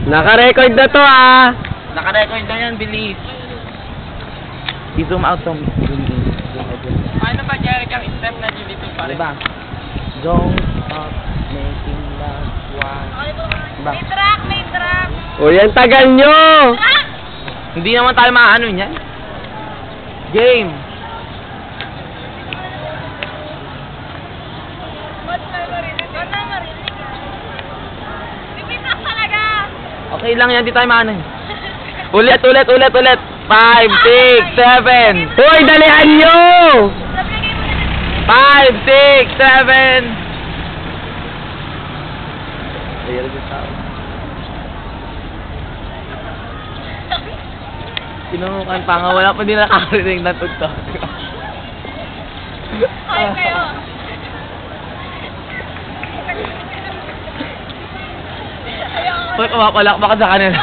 Naka-record na to ah. Naka-record na yan, bilis. I-zoom out to me. Paano ba, Jerry, ang step na dito pa rin? Diba? Don't stop making love one. Diba? May track, may track. O yan, tagal nyo. Track! Hindi naman tayo maano niyan. Game. Ba't tayo marinig? Ba't tayo marinig? Repeat track talaga. Okay lang yan, di tayo maano. Ulit. 5, 6, 7. Hoy, dalihan nyo. Sabi kayo mo na. 5, 6, 7. Ayan yung tao. Sinunukan pa nga, wala pa din nakakarinig na tugtog. Ay, kayo. Pag kumapalakpak sa kanila.